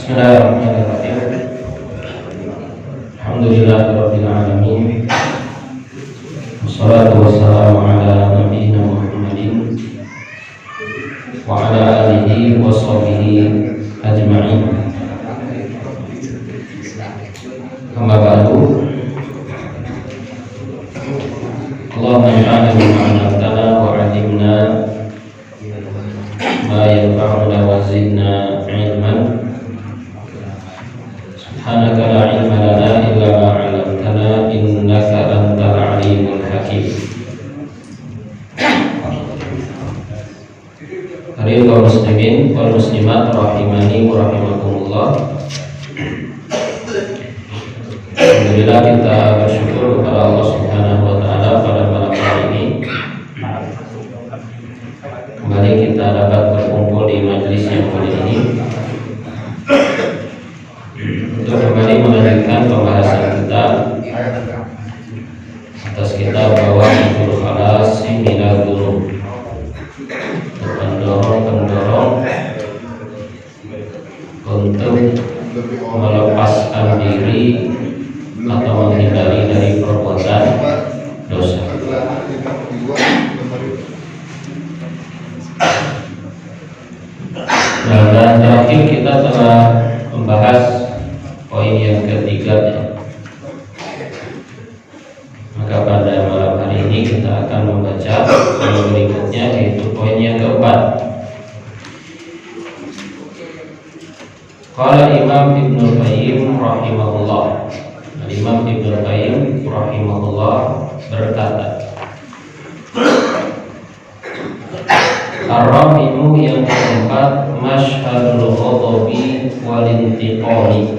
Bismillahirrahmanirrahim. Alhamdulillahirabbil alamin. Wassalatu wassalamu ala nabiyyina Muhammadin wa ala alihi wa sahbihi ajma'in. Amma ba'du. Allahumma inna bima 'allamtana wa 'allimna ma yanfa'una wa zidna 'ilman. Subhanaka la ilma lana illa ma 'allamtana innaka antal 'alimul hakim. Hari kaum muslimin wal muslimat rahimani wa rahimakumullah. Alhamdulillah kita bersyukur kepada Allah Subhanahu wa taala pada malam hari ini. Kembali kita dapat berkumpul di majelis yang mulia ini untuk kembali melanjutkan pembahasan kita atas kitab Bawahidul Khalas minal Dzunub, pendorong untuk melepaskan diri atau menghindari dari perbuatan dosa. Nah, dan terakhir kita telah membahas poin yang ketiga. Maka pada malam hari ini kita akan membaca poin berikutnya, yaitu poin yang keempat. Qala Imam Ibnu Qayyim rahimahullah. Imam Ibnu Qayyim rahimahullah berkata, Ar-Rahimu yang keempat, Mashhadul Ghadabi wal Intiqami.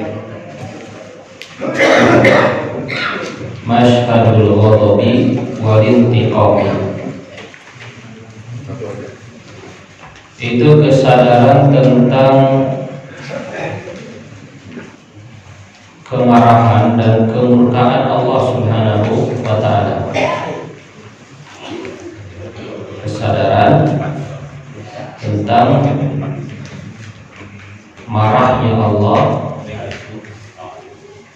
Mashhadul Ghadabi wal Intiqami itu kesadaran tentang kemarahan dan kemurkaan Allah Subhanahu wa ta'ala. Kesadaran tentang marahnya Allah,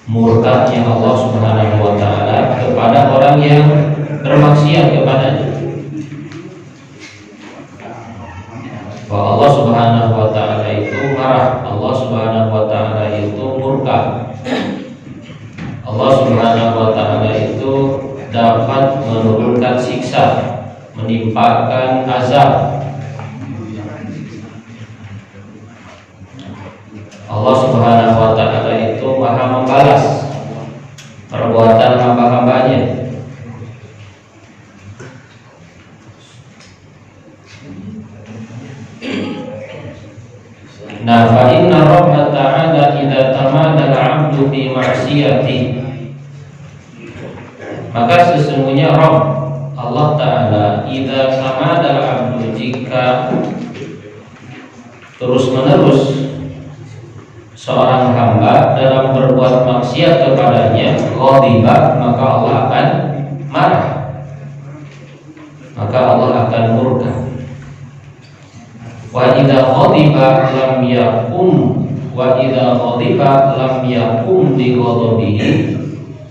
murkanya Allah Subhanahu wa ta'ala kepada orang yang bermaksiat kepadanya. Bahwa Allah Subhanahu wa ta'ala itu marah, Allah Subhanahu wa ta'ala itu murka, Allah Subhanahu wa ta'ala itu dapat menurunkan siksa, menimpakan azab. Allah Subhanahu wa ta'ala itu maha membalas perbuatan hamba-hambanya. Nah, fa inna Rabba ta'ala idza tamadala 'abdu bi ma'siyati, maka sesungguhnya Rabb Allah Ta'ala idza tamadala 'abdu, jika terus menerus seorang hamba dalam berbuat maksiat kepadanya, ghadiba, maka Allah akan marah, maka Allah akan murka. Wa idza ghadiba lam yakum, wa idza ghadiba lam yakum li ghadabihi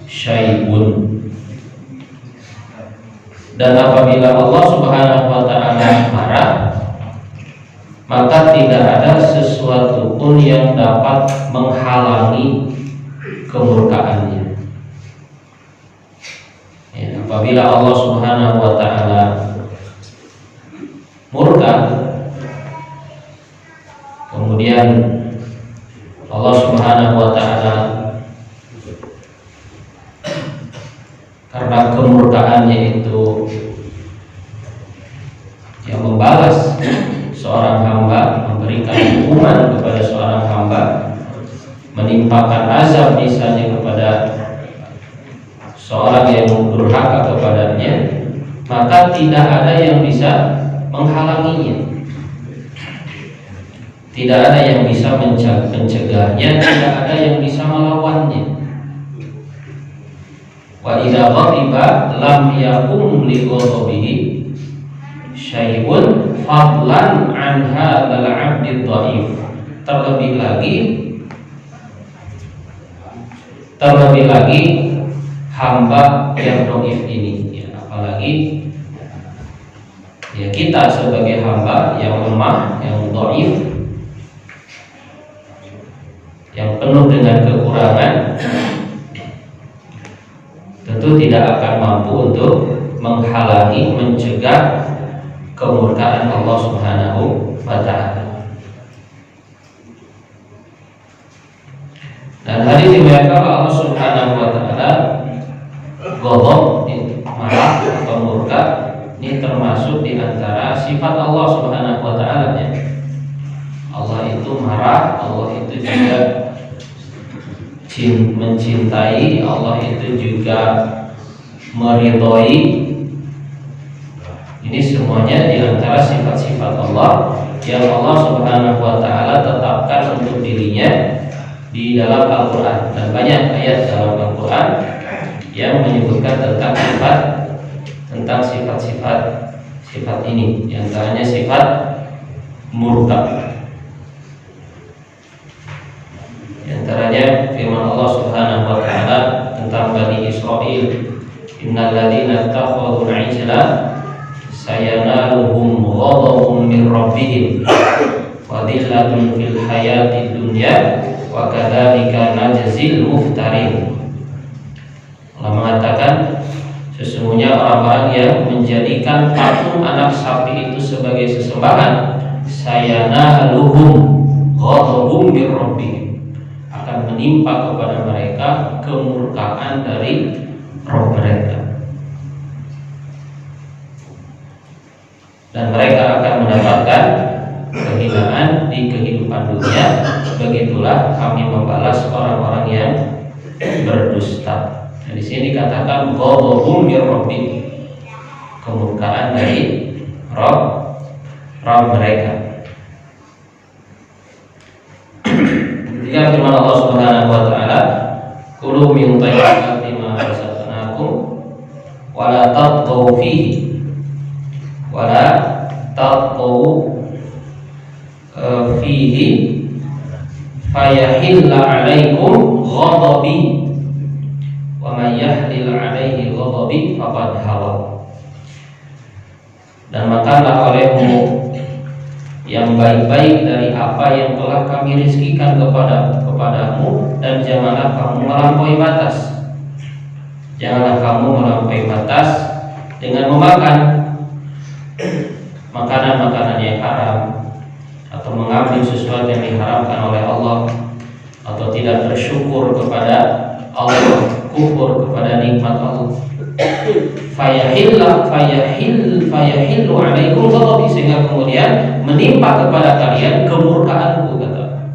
syai'un. Dan apabila Allah Subhanahu wa ta'ala marah, maka tidak ada sesuatu pun yang dapat menghalangi kemurkaannya. Ya, apabila Allah Subhanahu wa ta'ala murka, kemudian Allah Subhanahu wa ta'ala karena kemurkaannya itu yang membalas seorang hamba, memberikan hukuman kepada seorang hamba, menimpakan azab misalnya kepada seorang yang durhaka kepadanya, maka tidak ada yang bisa menghalanginya, tidak ada yang bisa mencegahnya, tidak ada yang bisa melawannya. Wa idza ghadiba lam yakum li ghadabihi syai'un fadlan an hadzal 'abdi dhaif. Terlebih lagi terlebih lagi hamba yang dhaif ini, ya, apalagi ya kita sebagai hamba yang lemah, yang dhaif, yang penuh dengan kekurangan, tentu tidak akan mampu untuk menghalangi, mencegah kemurkaan Allah Subhanahu wa ta'ala. Dan hadis dimuliakan Allah Subhanahu wa ta'ala, ghadab, marah atau murka, ini termasuk di antara sifat Allah Subhanahu wa ta'ala, ya. Allah itu marah, Allah itu juga mencintai, Allah itu juga meridhoi. Ini semuanya di antara sifat-sifat Allah yang Allah Subhanahu wa ta'ala tetapkan untuk dirinya di dalam Al-Quran. Dan banyak ayat dalam Al-Quran yang menyebutkan tentang sifat ini. Di antaranya sifat murka. Di antaranya firman Allah Subhanahu wa ta'ala tentang Bani Israil, innal ladzina ittakhadhu al-'ijla sayanaluhum ghadabun min rabbihim wa dhillatun fil hayatid dunya wa kadzalika najzil muftarin. Allah mengatakan, sesungguhnya orang-orang yang menjadikan patung anak sapi itu sebagai sesembahan, sayanaluhum ghadabun min rabbihim, akan menimpa kepada mereka kemurkaan dari Rabb mereka, dan mereka akan mendapatkan kehinaan di kehidupan dunia. Begitulah kami membalas orang-orang yang berdusta. Nah, di sini dikatakan ghadabun min rabbihim, kemurkaan dari Rabb mereka. Ketika firman Allah Subhanahu wa ta'ala, kulu min thayyibati ma razaqnakum wa la taghaw fihi wa la taghaw fihi fayahilla 'alaikum ghadabi wa man yahlil 'alaihi ghadabi faqad hawa. Dan makanlah olehmu yang baik-baik dari apa yang telah kami rizkikan kepadamu, dan janganlah kamu melampaui batas. Janganlah kamu melampaui batas dengan memakan makanan-makanan yang haram, atau mengambil sesuatu yang diharamkan oleh Allah, atau tidak bersyukur kepada Allah, kufur kepada nikmat Allah. Fayahillu 'alaikum ghadabi, sehingga kemudian menimpa kepada kalian kemurkaanku, kata.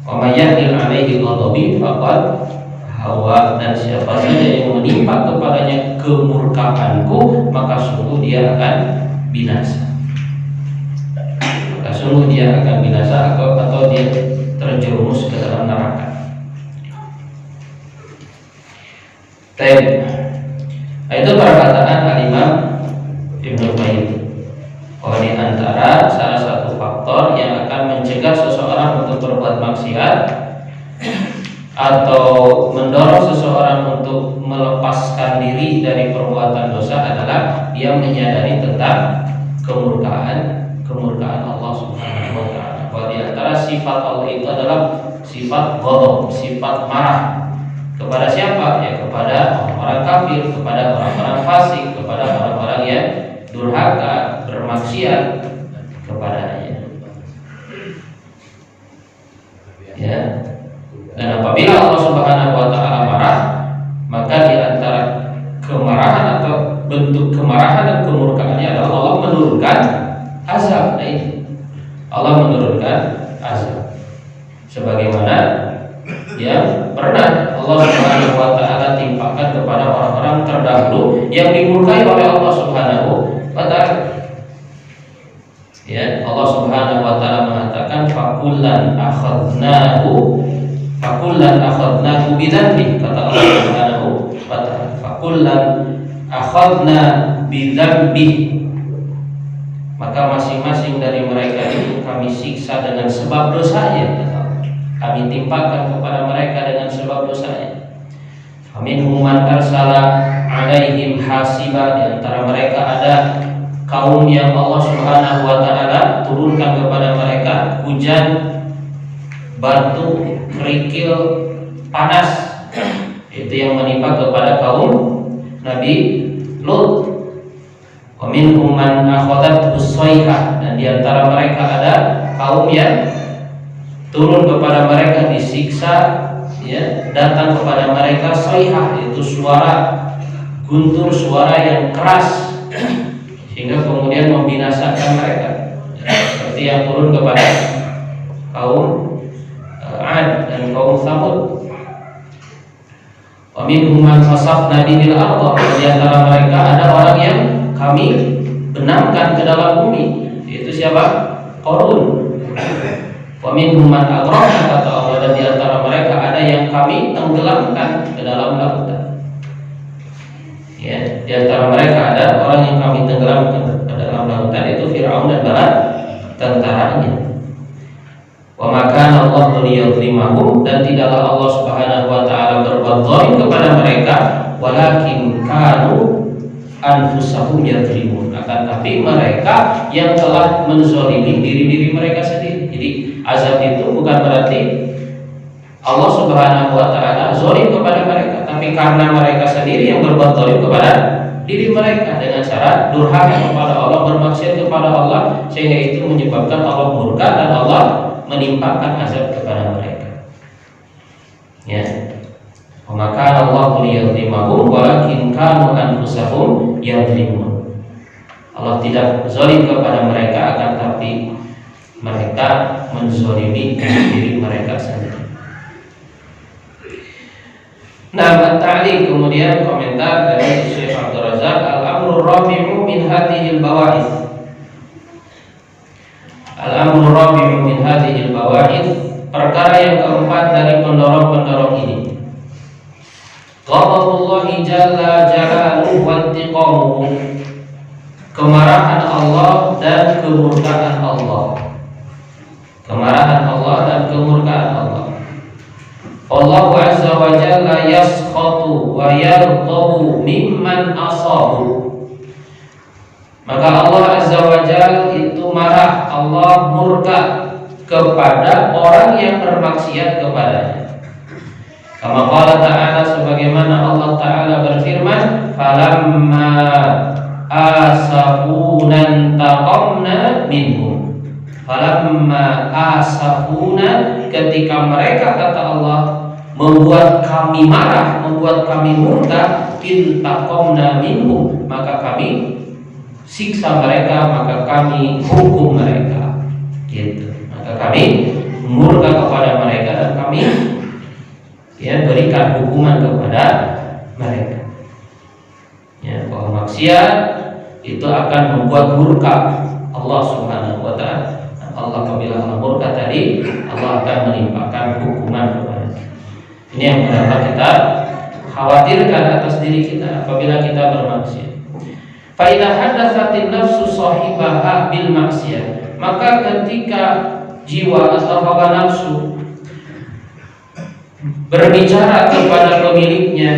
Wa may yahlil 'alaihi ghadabi faqad hawa, dan siapa saja yang menimpa kepadanya kemurkaanku, maka sungguh dia akan binasa. Sungguh dia akan binasa, atau dia terjerumus ke dalam neraka. Itu perkataan Al-Imam Ibnu Qayyim, bahwa di antara salah satu faktor yang akan mencegah seseorang untuk berbuat maksiat atau mendorong seseorang untuk melepaskan diri dari perbuatan dosa adalah dia menyadari tentang kemurkaan Allah Subhanahu wa ta'ala. Bahwa di antara sifat Allah itu adalah sifat ghadab, sifat marah. Kepada siapa? Ya kepada orang-orang kafir, kepada orang-orang fasik, kepada orang-orang yang durhaka, bermaksiat kepadanya. Ya. Dan apabila Allah Subhanahu wa ta'ala marah, maka di antara kemarahan atau bentuk kemarahan dan kemurkaannya adalah Allah menurunkan azab. Allah menurunkan azab, sebagaimana yang pernah Allah Subhanahu wa ta'ala timpakan kepada orang-orang terdahulu yang dimurkai oleh Allah Subhanahu wa ta'ala. Ya, Allah Subhanahu wa ta'ala mengatakan fakullan akhadnahu bidzanbi, kata Allah Subhanahu wa ta'ala, fakullan akhadna bidzanbi, maka masing-masing dari mereka itu kami siksa dengan sebab dosanya. Kami kami timpakan kepada mereka dengan sebab dosanya. Faminhum man arsala alaihim hasiba, di antara mereka ada kaum yang Allah Subhanahu wa taala turunkan kepada mereka hujan batu kerikil panas. Itu yang menimpa kepada kaum Nabi Lut. Wa minhum man akhadathu shayhah, dan di antara mereka ada kaum yang turun kepada mereka disiksa, ya, datang kepada mereka shayhah, itu suara guntur, suara yang keras, sehingga kemudian membinasakan mereka, seperti yang turun kepada kaum Ad dan kaum Tsamud. Wa minhum man khasafna bihil ardh, di antara mereka ada orang yang kami benamkan ke dalam bumi, yaitu siapa? Qarun. Wa minhum man aghraqna, kata Allah, dan di antara mereka ada yang kami tenggelamkan ke dalam lautan. Ya, di antara mereka ada orang yang kami tenggelamkan ke dalam lautan, itu Firaun dan bala tentaranya. Wa ma kana Allahu liyadhlimahum, dan tidaklah Allah Subhanahu wa taala berbuat zalim kepada mereka, walakin kanu anfusahum yadhlimun, akan tapi mereka yang telah menzalimi diri-diri mereka sendiri. Jadi azab itu bukan berarti Allah Subhanahu wa taala zalim kepada mereka, tapi karena mereka sendiri yang berbuat zalim kepada diri mereka dengan cara durhaka kepada Allah, bermaksiat kepada Allah, sehingga itu menyebabkan Allah murka dan Allah menimpakan azab kepada mereka. Ya. Maka Allah liyadhlimahum walakin kanu anfusahum yadhlimun. Allah tidak zalim kepada mereka, akan tapi mereka menzalimi diri mereka sendiri. Nah, ta'liq, kemudian komentar dari Syekh Abdul Razak, al-amru rabi'u min hadhil bawa'ith. Al-amru rabi'u min hadhil bawa'ith, perkara yang keempat dari pendorong-pendorong ini. Ghadabullahi jalla jalaluhu wa intiqamuhu, kemarahan Allah dan kemurkaan Allah. Kemarahan Allah dan kemurkaan Allah. Allah azza wa jalla yaskhatu wa yardabu mimman asabu. Maka Allah azza wa jalla itu marah, Allah murka kepada orang yang bermaksiat kepadanya. Kama qala ta'ala, sebagaimana Allah ta'ala berfirman, falamma asafuna taqamna minhum. Falamma asafuna, ketika mereka, kata Allah, membuat kami marah, membuat kami murka, intaqamna minhum, maka kami siksa mereka, maka kami hukum mereka. Gitu. Maka kami murka kepada mereka dan kami, ya, berikan hukuman kepada mereka. Ya, bahwa maksiat itu akan membuat murka Allah Subhanahu wa taala. Allah apabila Allah murka tadi, Allah akan menimpakan hukuman kepada. Ini yang dapat kita khawatirkan atas diri kita apabila kita bermaksiat. Fa idza hadatsatin nafsu sahibaha bil maksiyah, maka ketika jiwa atau hawa nafsu berbicara kepada pemiliknya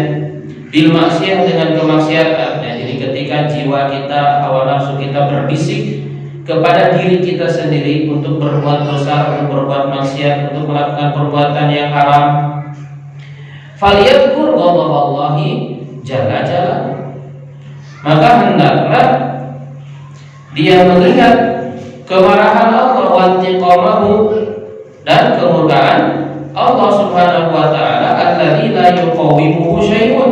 bil maksiyah, dengan kemaksiatan. Nah, jadi ketika jiwa kita, hawa nafsu kita berbisik kepada diri kita sendiri untuk berbuat dosa, untuk berbuat maksiat, untuk melakukan perbuatan yang haram, falyadhkur ghadaballahi jalla jalaluhu, maka hendaklah dia mengingat kemarahan Allah, wa intiqamahu, dan kemurkaan Allah Subhanahu wa taala, alladzi la yuqawimuhu syai'un,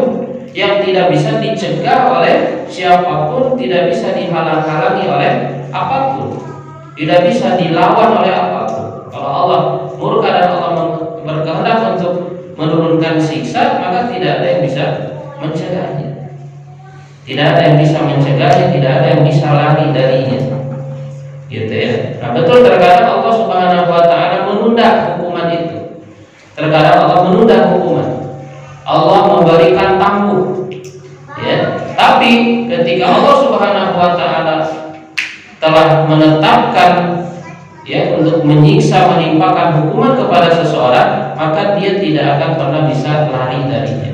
yang tidak bisa dicegah oleh siapapun, tidak bisa dihalang-halangi oleh apapun, tidak bisa dilawan oleh apapun. Kalau Allah murka dan Allah berkehendak untuk menurunkan siksa, maka tidak ada yang bisa mencegahnya. Tidak ada yang bisa mencegahnya, tidak ada yang bisa lari darinya. Gitu ya. Nah, betul, terkadang Allah Subhanahu wa taala menunda hukuman itu. Terkadang Allah menunda hukuman. Allah memberikan tangguh. Ya. Tapi ketika Allah Subhanahu wa taala telah menetapkan, ya untuk menyiksa, menimpakan hukuman kepada seseorang, maka dia tidak akan pernah bisa lari darinya.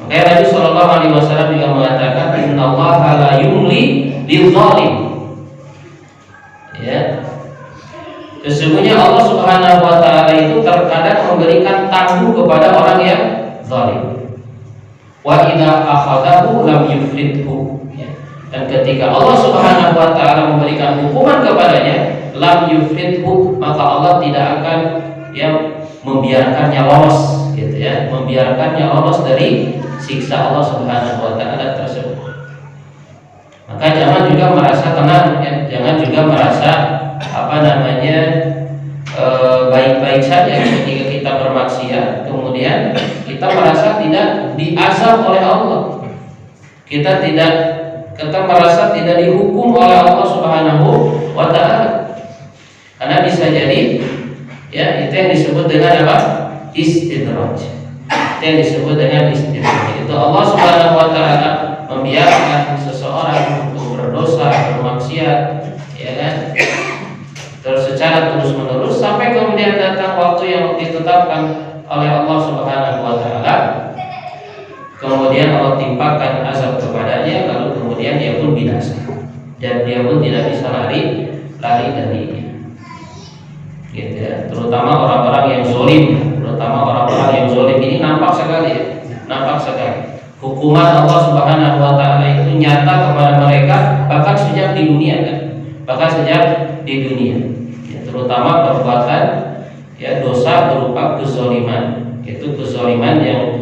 Makanya Nabi Shallallahu Alaihi Wasallam juga mengatakan, Innallaha la yumli lil zalim. Ya, sesungguhnya Allah Subhanahu Wa Taala itu terkadang memberikan tangguh kepada orang yang zalim. Wa idza akhadahu lam yuflithu. Dan ketika Allah Subhanahu Wa Taala memberikan hukuman kepadanya, lam yuflithu, maka Allah tidak akan membiarkannya lolos, gitu ya, membiarkannya lolos dari siksa Allah Subhanahu Wa Taala tersebut. Maka jangan juga merasa tenang, ya. Jangan juga merasa baik-baik saja ketika kita bermaksiat, kemudian kita merasa tidak diazab oleh Allah, kita merasa tidak dihukum oleh Allah Subhanahu Wa Taala. Karena bisa jadi, ya, itu yang disebut dengan apa? Istidraj. Itu yang disebut dengan istidraj. Itu Allah Subhanahu Wa Taala membiarkan seseorang untuk berdosa, bermaksiat, ya kan? Terus secara terus-menerus sampai kemudian datang waktu yang ditetapkan oleh Allah Subhanahu Wa Taala. Kemudian Allah timpakan azab kepadanya, lalu kemudian dia pun binasa dan dia pun tidak bisa lari darinya. Gitu ya. Terutama orang-orang yang zalim, ini nampak sekali. Hukuman Allah Subhanahu Wa Taala itu nyata kepada mereka bahkan sejak di dunia, kan? Ya, terutama perbuatan, ya, dosa berupa kezaliman. Itu kezaliman yang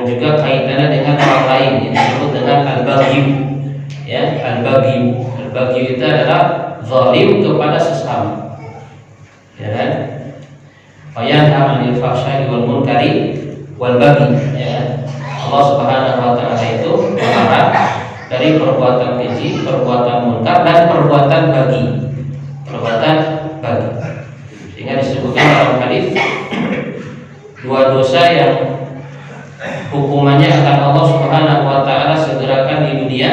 juga kaitannya dengan orang lain, yang disebut dengan al-baghi. Ya, al-baghi itu adalah zalim kepada sesama. Ya kan? Fayanha 'anil fahsya'i wal munkari wal baghi, ya. Allah Subhanahu Wa Taala itu melarang dari perbuatan keji, perbuatan munkar, dan perbuatan baghi. Sehingga disebutkan dalam hadis dua dosa yang hukumannya akan Allah Subhanahu Wa Taala segerakan di dunia.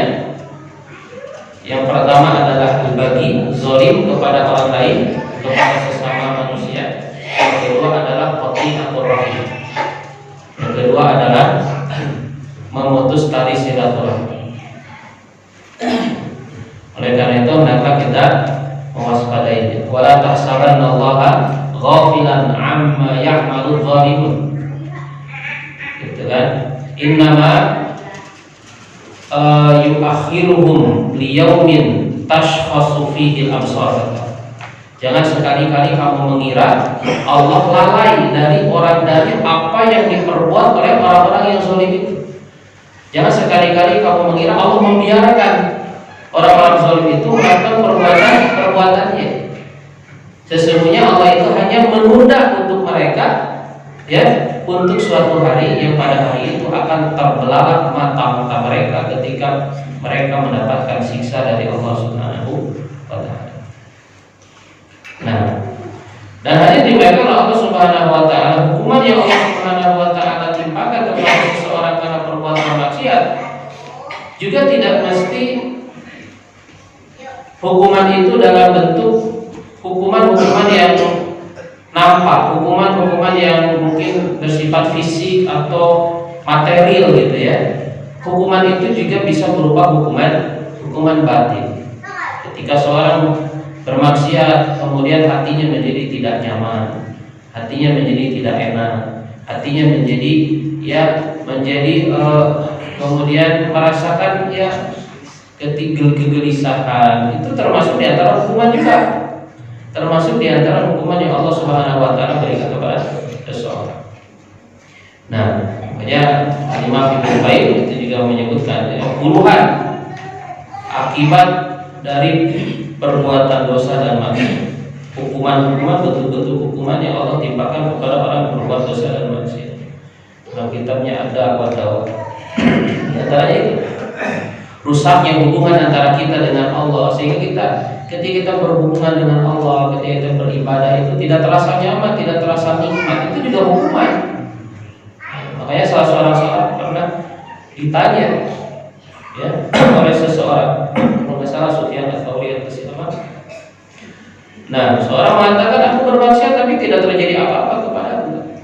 Yang pertama adalah al-baghi, zalim kepada orang lain, kepada sesama manusia. Yang kedua adalah qati'atur rahim. Yang kedua adalah memutus tali silaturahmi. Oleh karena itu hendaklah kita mewaspadai. Wala tahsabannallaha ghafilan amma ya'malu zalimun. Gitu kan? Innama yuakhiruhum liyaumin tashkhasu fihi al-absar. Jangan sekali-kali kamu mengira Allah lalai dari apa yang diperbuat oleh orang-orang yang zalim itu. Jangan sekali-kali kamu mengira Allah membiarkan orang-orang zalim itu melakukan perbuatannya. Sesungguhnya Allah itu hanya menunda untuk mereka, ya, untuk suatu hari yang pada hari itu akan terbelalak mata mereka ketika mereka mendapatkan siksa dari Allah Subhanahu Wa Taala. Nah, dan hadis diriwayatkan oleh Allah Subhanahu Wa Taala, hukuman yang Allah Subhanahu Wa Taala timpakan kepada seseorang karena perbuatan maksiat juga tidak mesti hukuman itu dalam bentuk hukuman yang nampak, hukuman yang mungkin bersifat fisik atau material, gitu ya. Hukuman itu juga bisa berupa hukuman batin. Ketika seorang bermaksiat, kemudian hatinya menjadi tidak nyaman, hatinya menjadi tidak enak, hatinya menjadi kemudian merasakan kegelisahan. Itu termasuk di antara hukuman juga, termasuk di antara hukuman yang Allah Subhanahu Wa Taala berikan kepada seseorang. Nah, makanya Imam Ibnu Qayyim itu juga menyebutkan puluhan akibat dari perbuatan dosa dan maksiat. Hukuman betul-betul hukuman yang Allah timpakan kepada orang yang berbuat dosa dan maksiat. Dalam kitabnya ada dawa. Antaranya itu rusaknya hubungan antara kita dengan Allah, sehingga ketika kita berhubungan dengan Allah, ketika kita beribadah itu tidak terasa nyaman, tidak terasa nikmat. Itu juga hukuman. Makanya salah seorang sahabat pernah ditanya, ya, oleh seseorang, kalau nggak salah Sufyan ats-Tsauri atau siapa, Nah, seorang mengatakan aku bermaksiat tapi tidak terjadi apa-apa kepadaku.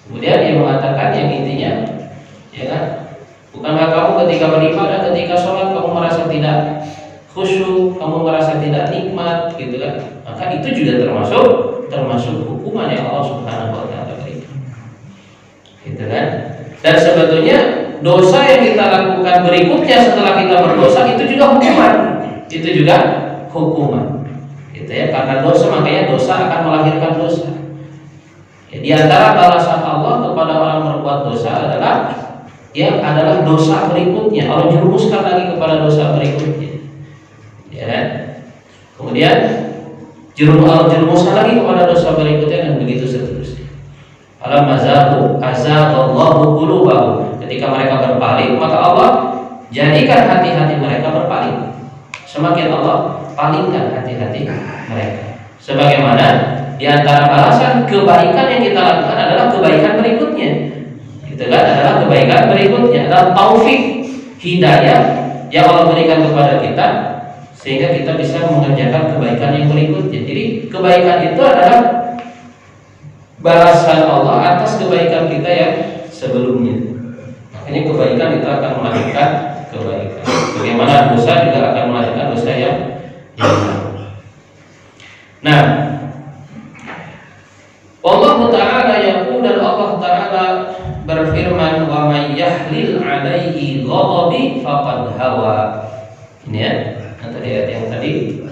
Kemudian dia mengatakan yang intinya, ya kan? Bukankah kamu ketika beribadah, ketika sholat kamu merasa tidak khusyuk, kamu merasa tidak nikmat, gitu kan? Maka itu juga termasuk hukuman yang Allah Subhanahu wa taala berikan. Gitu kan? Dan sebetulnya dosa yang kita lakukan berikutnya setelah kita berdosa itu juga hukuman. Itu juga hukuman. Gitu ya, karena dosa makanya dosa akan melahirkan dosa. Ya, di antara balasan Allah kepada orang berbuat dosa adalah dosa berikutnya. Allah jerumuskan lagi kepada dosa berikutnya. Ya kan? Kemudian jerumuskan lagi kepada dosa berikutnya dan begitu seterusnya. Alam azaghallahu qulubahum. Ketika mereka berpaling, maka Allah jadikan hati-hati mereka berpaling. Semakin Allah palingkan hati-hati mereka. Sebagaimana di antara balasan kebaikan yang kita lakukan adalah kebaikan berikutnya. Itu kan adalah kebaikan berikutnya, adalah taufik, hidayah yang Allah berikan kepada kita sehingga kita bisa mengerjakan kebaikan yang berikutnya. Jadi kebaikan itu adalah balasan Allah atas kebaikan kita yang sebelumnya. Makanya kebaikan itu akan melahirkan kebaikan. Bagaimana dosa juga akan melahirkan dosa yang Nah, Allah Ta'ala yaqul, dan Allah Ta'ala berfirman, wa may yahlil 'alaihi ghadabi faqad hawa. Ini ya, tadi ayat yang tadi.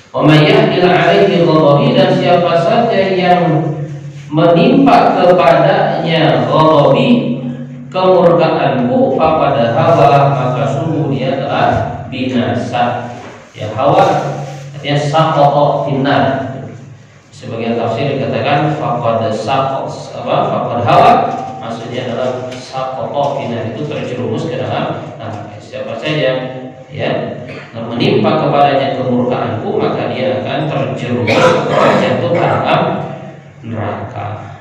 Wa may yahlil 'alaihi ghadabi, dan siapa saja yang menimpa kepadanya ghadabi, kemurkaanku, faqad hawa, maka sungguh dia telah binasa. Ya, hawa artinya saqata finnar. Sebagian tafsir dikatakan faqad hawa, maksudnya adalah saqata finnar, itu terjerumus ke dalam siapa saja ya menimpa kepadanya kemurkaanku, maka dia akan terjerumus jatuh ke dalam neraka.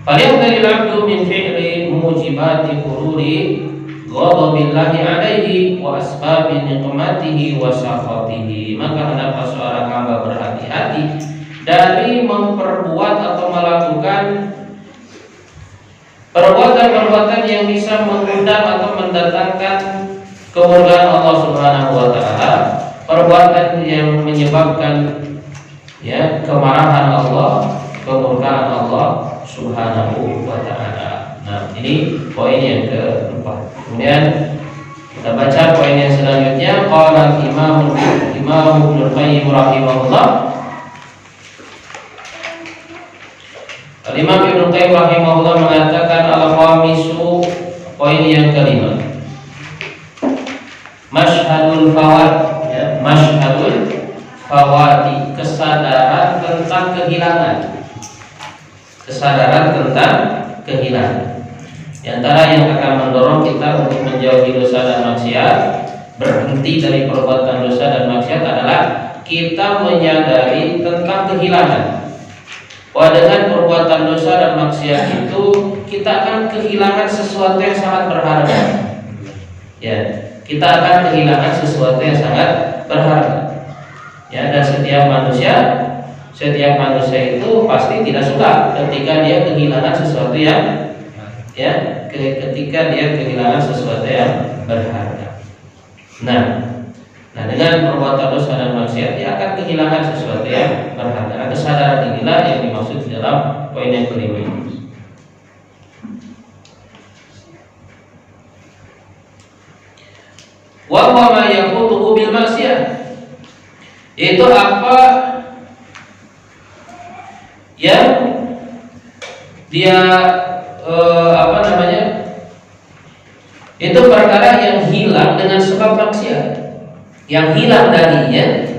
Falyahdharil 'abdu min fi'li mujibati hururi ghadabillahi 'alaihi wa asbabi niqmatihi wa sakhatihi. Maka hendaklah seorang hamba berhati-hati dari memperbuat atau melakukan perbuatan-perbuatan yang bisa mengundang atau mendatangkan kemurkaan Allah Subhanahu wa taala, perbuatan yang menyebabkan ya kemarahan Allah, kemurkaan Allah Subhanahu wa taala. Nah, ini poin yang keempat. Kemudian kita baca poin yang selanjutnya. Qala Imam Ibnu Qayyim rahimahullah. Imam Ibnu Qayyim rahimahullah mengatakan al-khamisu, poin yang kelima. Masyhadul fawat, ya, masyhadul fawati, kesadaran tentang kehilangan. Kesadaran tentang kehilangan. Di antara yang akan mendorong kita untuk menjauhi dosa dan maksiat, berhenti dari perbuatan dosa dan maksiat adalah kita menyadari tentang kehilangan. Bahwa dengan perbuatan dosa dan maksiat itu kita akan kehilangan sesuatu yang sangat berharga. Ya, kita akan kehilangan sesuatu yang sangat berharga. Ya, dan setiap manusia itu pasti tidak suka ketika dia kehilangan sesuatu yang ketika dia kehilangan sesuatu yang berharga. Nah, dengan perbuatan dosa dan maksiat dia akan kehilangan sesuatu yang berharga. Nah, kesadaran inilah yang dimaksud dalam poin yang kelima ini. Wa ma yaqutuhu bil maksiat, itu apa yang dia itu perkara yang hilang dengan sebab maksiat, yang hilang darinya,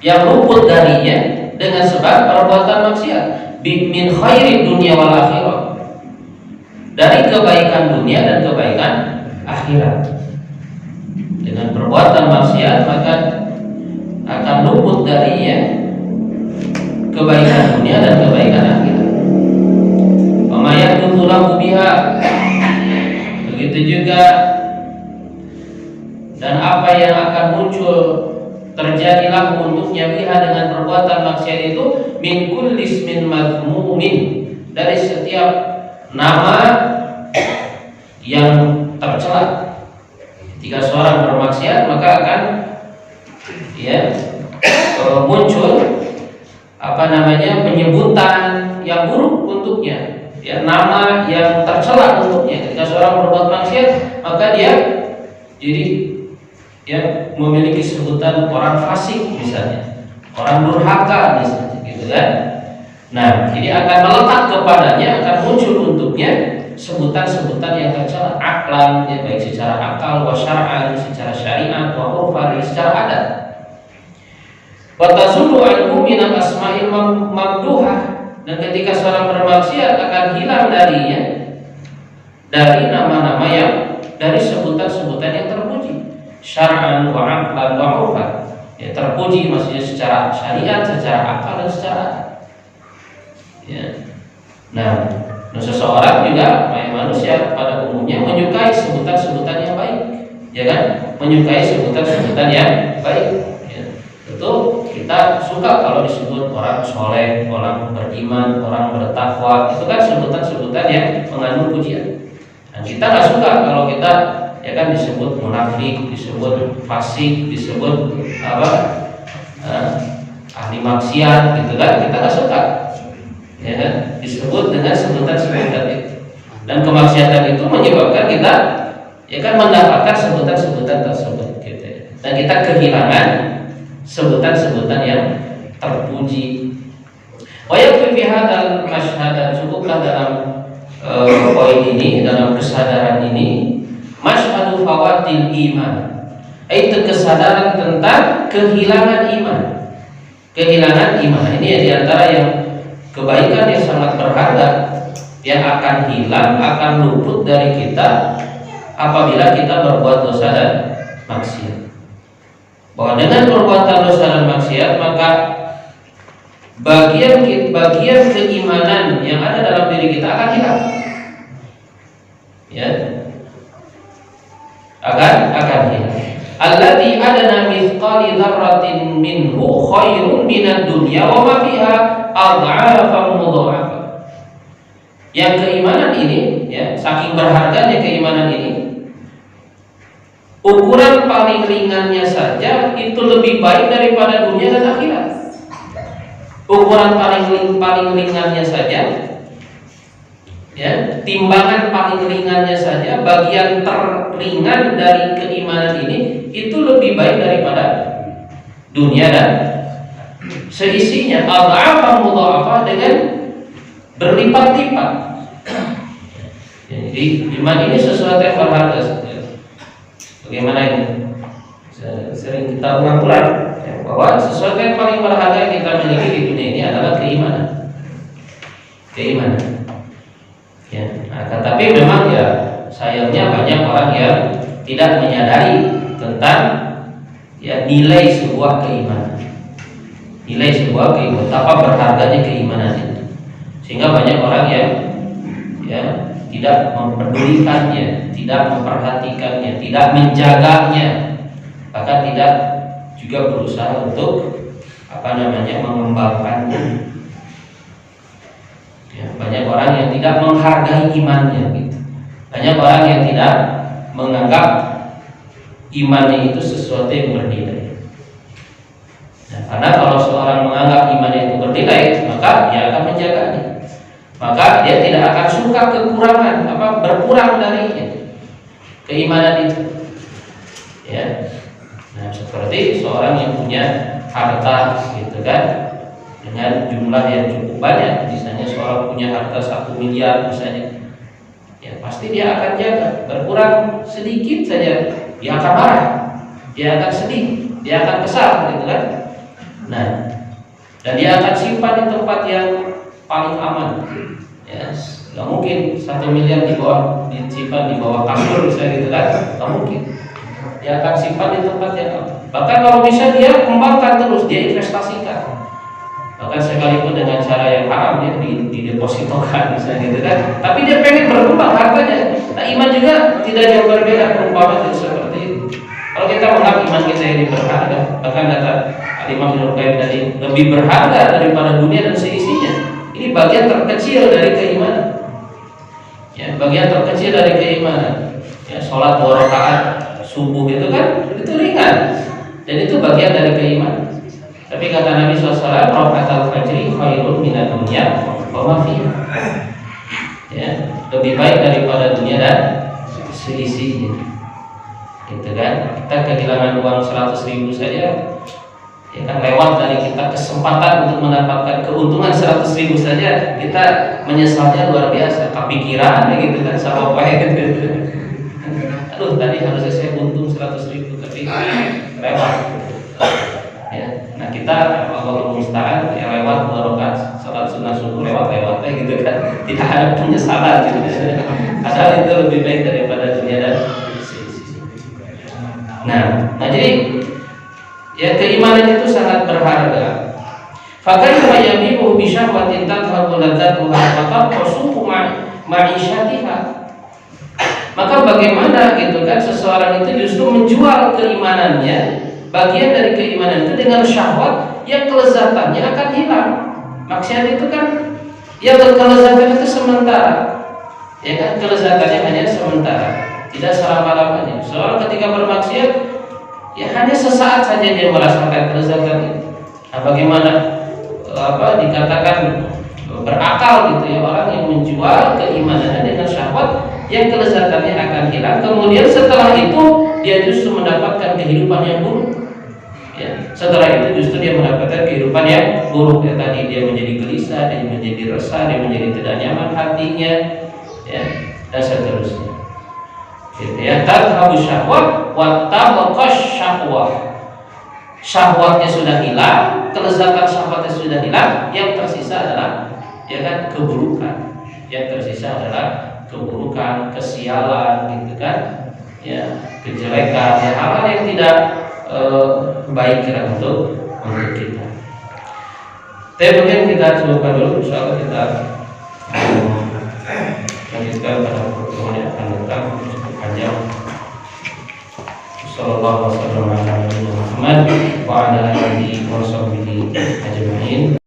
yang luput darinya dengan sebab perbuatan maksiat. Min khairid dunya wal akhirah, dari kebaikan dunia dan kebaikan akhirat. Dengan perbuatan maksiat maka akan luput darinya kebaikan dunia dan kebaikan akhirat. Pamayatu lahu biha, begitu juga dan apa yang akan muncul terjadi lahu untuknya biha dengan perbuatan maksiat itu min kulli ismin madhmumin, dari setiap nama yang tercela. Jika seorang bermaksiat maka akan muncul penyebutan yang buruk untuknya, nama yang tercela untuknya. Ketika seorang berbuat maksiat maka dia jadi memiliki sebutan orang fasik misalnya, orang durhaka misalnya, gitu kan. Nah, jadi akan melekat kepadanya, akan muncul untuknya sebutan-sebutan yang tercela, aklan, baik secara akal, wa syar'an, secara syariat, wa urfan, secara adat. Wa tazulu anhu min al-asma'il mamduhah, dan ketika seorang bermaksiat akan hilang darinya dari nama-nama yang dari sebutan-sebutan yang terpuji, syar'an wa aqlan wa urfan, terpuji maksudnya secara syariat, secara akal dan secara adat. Nah, seseorang juga manusia pada umumnya menyukai sebutan-sebutan yang baik, ya kan? Menyukai sebutan-sebutan yang baik. Tentu kita suka kalau disebut orang soleh, orang beriman, orang bertakwa. Itu kan sebutan-sebutan yang mengandung pujian. Dan kita nggak suka kalau kita disebut munafik, disebut fasik, disebut ahli maksiat, gitu kan? Kita nggak suka. Disebut dengan sebutan-sebutan itu, dan kemaksiatan itu menyebabkan kita mendapatkan sebutan-sebutan tersebut, gitu ya. Dan kita kehilangan sebutan-sebutan yang terpuji. Wa yakfi fi hadzal masyhad, cukuplah dalam poin ini, dalam kesadaran ini, masyhadu fawatil iman, itu kesadaran tentang kehilangan iman. Kehilangan iman ini diantara yang kebaikan yang sangat berharga yang akan hilang, akan luput dari kita apabila kita berbuat dosa dan maksiat. Bahwa dengan perbuatan dosa dan maksiat maka bagian keimanan yang ada dalam diri kita akan hilang. Akan hilang. Alladzi adana mithqali dzarratin minhu khairun minad dunya wa ma fiha ad'afan mudha'afah. Yang keimanan ini, saking berharganya keimanan ini, ukuran paling ringannya saja itu lebih baik daripada dunia dan akhirat. Ukuran paling ringannya saja, timbangan paling ringannya saja, bagian terringan dari keimanan ini itu lebih baik daripada dunia dan seisinya, ad'afan mudha'afah, dengan berlipat-lipat. Jadi iman ini sesuatu yang berharga. Bagaimana ini? Sering kita ulang-ulang bahwa sesuatu yang paling berharga yang kita miliki di dunia ini adalah keimanan. Tetapi memang sayangnya banyak orang yang tidak menyadari tentang nilai sebuah keimanan. Betapa berharganya keimanan itu, sehingga banyak orang yang tidak mempedulikannya, tidak memperhatikannya, tidak menjaganya, bahkan tidak juga berusaha untuk mengembangkannya. Banyak orang yang tidak menghargai imannya, gitu. Banyak orang yang tidak menganggap imannya itu sesuatu yang bernilai. Karena kalau seorang menganggap imannya itu bernilai, maka dia akan menjaganya. Maka dia tidak akan suka kekurangan, berkurang darinya keimanan itu. Seperti seorang yang punya harta, gitu kan, dengan jumlah yang cukup banyak. Misalnya seorang punya harta 1 miliar misalnya, pasti dia akan jaga. Berkurang sedikit saja dia akan marah, dia akan sedih, dia akan kesal, gitu kan. Dan dia akan simpan di tempat yang paling aman. Nggak mungkin 1 miliar disimpan di bawah kasur misalnya, gitu kan. Nggak mungkin. Dia akan simpan di tempat yang aman. Bahkan kalau bisa dia kembangkan terus, dia investasikan. Bahkan sekalipun dengan cara yang haram, didepositokan misalnya, gitu kan. Tapi dia pengen berkembang hartanya. Iman juga tidak jauh berbeda, perumpamaan seperti itu. Kalau kita menganggap iman kita ini berharga, bahkan Imam Ibnu Qayyim tadi, lebih berharga daripada dunia dan seisinya. Ini bagian terkecil dari keimanan. Ya, bagian terkecil dari keimanan. Ya, sholat 2 rakaat subuh itu kan itu ringan dan itu bagian dari keimanan. Tapi kata Nabi SAW, rakaatul fajri khairun minad dunya wa ma fiha. Ya, lebih baik daripada dunia dan seisinya. Gitu kan? Kita kehilangan uang 100.000 saja, ya kan, lewat dari kita kesempatan untuk mendapatkan keuntungan 100.000 saja, kita menyesalnya luar biasa. Kepikiran gitu kan, sama apa gitu. Aduh, tadi harusnya saya untung 100.000 tapi lewat. Ya, nah kita kalau musta'an ya lewat 2 rakaat salat sunnah subuh lewat gitu kan, tidak ada penyesalan gitu. Padahal itu lebih baik daripada dunia dan nah jadi ya keimanan itu sangat berharga. Fakaifa yabi'u bi syahwatin tadhhabu ladzatuha wa taqsuhu ma'isyatiha. Maka bagaimana gitu kan seseorang itu justru menjual keimanannya, bagian dari keimanan itu dengan syahwat yang kelezatannya akan hilang. Maksudnya itu kan ya kelezatan itu sementara. Ya kan, kelezatannya hanya sementara, tidak selama-lamanya. Seorang ketika bermaksiat ya hanya sesaat saja dia merasakan kelezatan itu. Nah, bagaimana dikatakan berakal gitu ya orang yang menjual keimanannya dengan syahwat yang kelezatannya akan hilang, kemudian setelah itu dia justru mendapatkan kehidupan yang buruk. Ya, setelah itu justru dia mendapatkan kehidupan yang buruk. Ya, tadi dia menjadi gelisah, dia menjadi resah, dia menjadi tidak nyaman hatinya, ya, dan seterusnya. Gitu ya, tadhabu syahwat wa tabaqash syahwat. Syahwatnya sudah hilang, kelezatan syahwatnya sudah hilang, yang tersisa adalah ya kan keburukan. Yang tersisa adalah keburukan, kesialan gitu kan. Ya, kejelekan, ya, hal-hal yang tidak baik kira untuk kita. Tapi mungkin kita cukupkan dulu, insyaallah kita lanjutkan pada pertemuan yang akan datang. Cukup panjang. Sallallahu alaihi wasallam wa ala alihi wa sahbihi ajma'in.